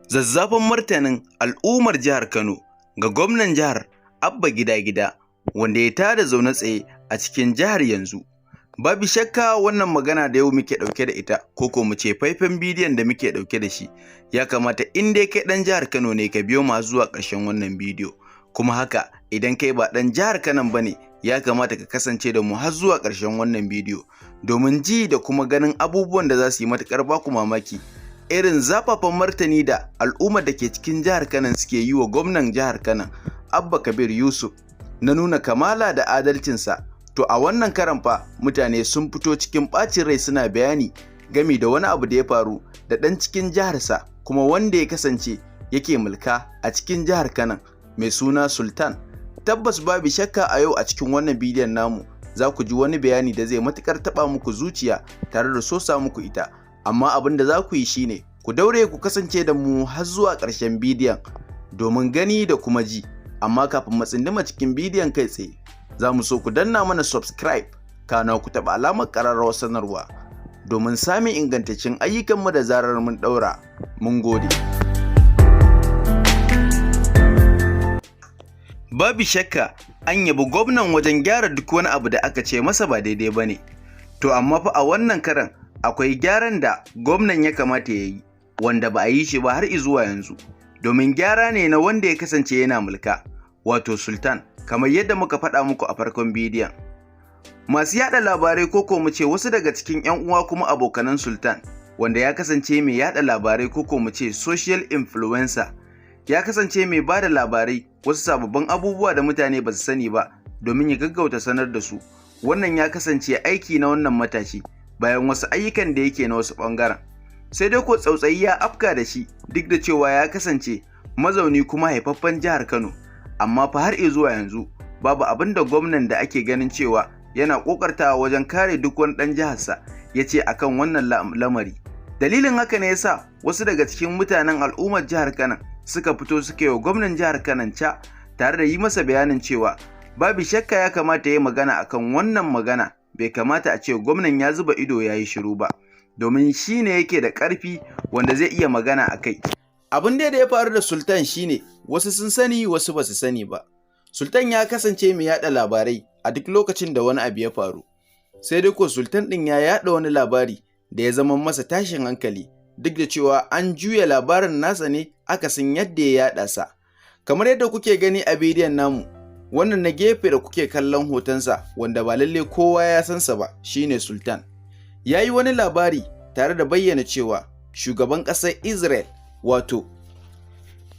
Zazzafan martanin al'ummar jihar Kano ga gwamnan jihar Abba Gida Gida wanda ya tada zaune tsaye a cikin jihar yanzu. Babu shakka wannan magana da yau muke ɗauke da ita ko mu ce faifan bidiyon da muke ɗauke da shi ya kamata in dai kai ɗan jihar Kano ne ka biyo mu zuwa ƙarshen wannan bidiyo. Kuma haka idan kai ba ɗan jihar Kano bane ya kamata ka kasance da mu har zuwa ƙarshen wannan bidiyo domin ji da kuma ganin abubuwan da za su yi matuƙar baku mamaki. Irin zafafan martani da al'ummar da ke cikin jihar Kano suke yi wa gwamnan jihar Kano Abba Kabir Yusuf na nuna kamala da adalcinsa. To a wannan karan fa mutane sun fito cikin ɓacin rai suna bayani game da wani abu da ya faru da ɗan cikin jiharsa kuma wanda ya kasance yake mulka a cikin jihar Kano mai suna Sultan. Tabbas babu shakka a yau a cikin wannan bidiyon namu za ku ji wani bayani da zai matukar taɓa muku zuciya tare da sosa muku ita. Amma abin da za ku yi shine ku daure ku kasance da mu har zuwa ƙarshen bidiyon domin gani da kuma ji. Amma kafin mu tsindima cikin bidiyon kai tsaye za mu so ku danna mana subscribe kana ku taɓa alamar ƙararrawar sanarwa domin samun ingantaccen ayyukanmu da zarar mun ɗaura. Mun gode. Babu shakka an yabi gwamnan wajen gyara duk wani abu da aka ce masa ba daidai ba ne. To amma fa a wannan karan akwai gyaran da gwamnan ya kamata ya yi wanda ba a yi shi ba har izuwa yanzu, domin gyara ne na wanda ya kasance yana mulka wato Sultan, kamar yadda muka faɗa muku a farkon bidiyon. Masu yada labarai ko mu ce wasu daga cikin 'yan uwa kuma abokanan Sultan wanda ya kasance mai yada labarai ko mu ce social influencer, ya kasance mai ba da labarai wasu sababbin abubuwa da mutane ba su sani ba domin ya gaggauta sanar da su. Wannan ya kasance aiki na wannan matashi bayan wasu ayyukan da yake na wasu ɓangaren. Sai dai ko tsautsayi ya afka da shi duk da cewa ya kasance mazauni kuma haifaffen jihar Kano, amma fa har zuwa yanzu babu abin da gwamnan da ake ganin cewa yana kokartawa wajen kare duk wani ɗan jiharsa ya ce akan wannan lamari. Dalilin haka ne yasa wasu daga cikin mutanen al'ummar jihar Kano suka fito suka yi wa gwamnan jihar Kano ca tare da yi masa bayanin cewa babu shakka ya kamata ya yi magana akan wannan magana. Bai kamata a ce gwamnan ya zuba ido ya yi shiru ba, domin shi ne yake da ƙarfi wanda zai iya magana a kai. Abin da ya faru da Sultan shine wasu sun sani wasu ba su sani ba. Sultan ya kasance mai yaɗa labarai a duk lokacin da wani abu ya faru. Sai dai ko Sultan ɗin ya yaɗa wani labari da ya zama masa tashin hankali, duk da cewa an juya labarin nasa ne akasin yadda ya yaɗa sa. Kamar yadda kuke gani a bidiyon namu, wannan na gefe da kuke kallon hotonsa wanda ba lalle kowa ya sansa ba shine Sultan. Ya yi wani labari tare da bayyana cewa shugaban ƙasar Israel wato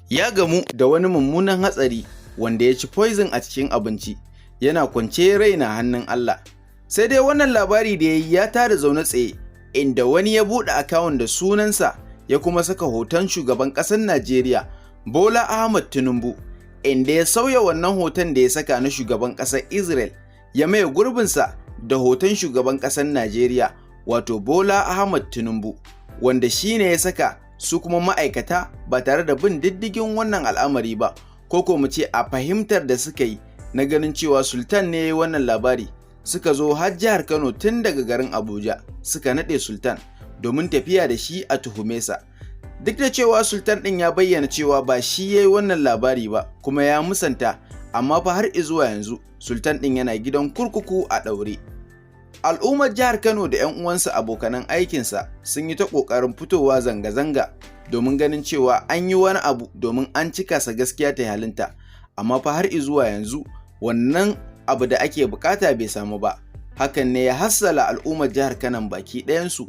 ya gamu da wani mummunan hatsari wanda ya ci poison a cikin abinci, yana kwance rai na hannun Allah. Sai dai wannan labari da ya yi ya tada zaune tsaye inda wani ya buɗe akawun da sunansa ya kuma saka hoton shugaban ƙasar Najeriya Bola Ahmed Tinubu, inda ya sauya wannan hoton da ya saka na shugaban ƙasar Israel ya maye gurbinsa da hoton shugaban ƙasar Najeriya wato Bola Ahmed Tinubu, wanda shi ne ya saka su kuma ma'aikata ba tare da bin diddigin wannan al'amari ba, ko mu ce a fahimtar da suka yi na ganin cewa Sultan ne ya yi wannan labari, suka zo har jihar Kano tun daga garin Abuja suka naɗe Sultan domin tafiya da shi a tuhume sa. Duk da cewa Sultan ɗin ya bayyana cewa ba shi ya yi wannan labari ba kuma ya musanta, amma fa har izuwa yanzu Sultan ɗin yana gidan kurkuku a ɗaure. Al'ummar jihar Kano da 'yan uwansa abokanan aikinsa sun yi ta ƙoƙarin fitowa zanga-zanga domin ganin cewa an yi wani abu domin an cika sa gaskiya ta halinta, amma fa har izuwa yanzu wannan abu da ake bukata bai samu ba. Hakan ne ya hassala al'ummar jihar Kano baki ɗayansu,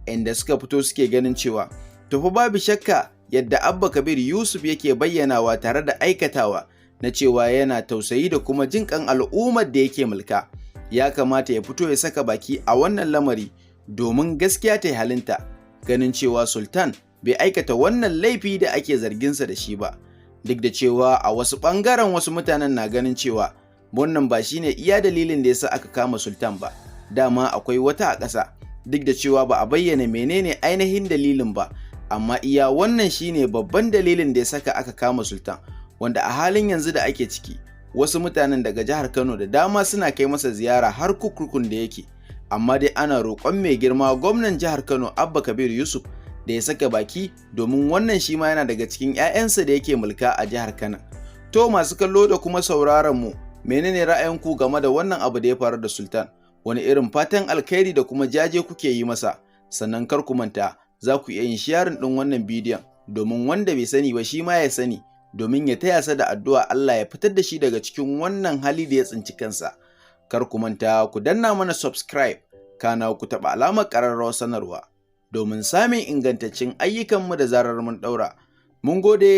inda suka fito suke ganin cewa to fa babu shakka yadda Abba Kabir Yusuf yake bayyanawa tare da aikatawa na cewa yana tausayi da kuma jin kan al'ummar da yake mulka, ya kamata ya fito ya saka baki a wannan lamari domin gaskiya ta halinta, ganin cewa Sultan bai aikata wannan laifi da ake zarginsa da shi ba. Duk da cewa a wasu ɓangaren wasu mutanen na ganin cewa wannan ba shine iya dalilin da yasa aka kama Sultan ba, dama akwai wata a ƙasa, duk da cewa ba a bayyana menene ainihin dalilin ba, amma iya wannan shine babban dalilin da ya saka aka kama Sultan, wanda a halin yanzu da ake ciki wasu mutanen daga jihar Kano da dama suna kai masa ziyara har kurkukun da yake, amma dai ana roƙon mai girma gwamnan jihar Kano Abba Kabir Yusuf da ya saka baki domin wannan shi ma yana daga cikin 'ya'yansa da yake mulka a jihar Kano. To masu kallo da kuma sauraron mu, menene ra'ayinku game da wannan abu da ya faru da Sultan? Wani irin fatan alkhairi da kuma jaje kuke yi masa? Sannan kar ku manta, za ku iya yin sharing ɗin wannan bidiyon domin wanda bai sani ba shi ma ya sani, domin ya taya sa da addu'a Allah ya fitar da shi daga cikin wannan hali da ya tsinci kansa. Kar ku manta ku danna mana subscribe, kana ku taɓa alamar ƙararrawar sanarwa domin samun ingantaccen ayyukanmu da zarar mun ɗaura. Mun gode.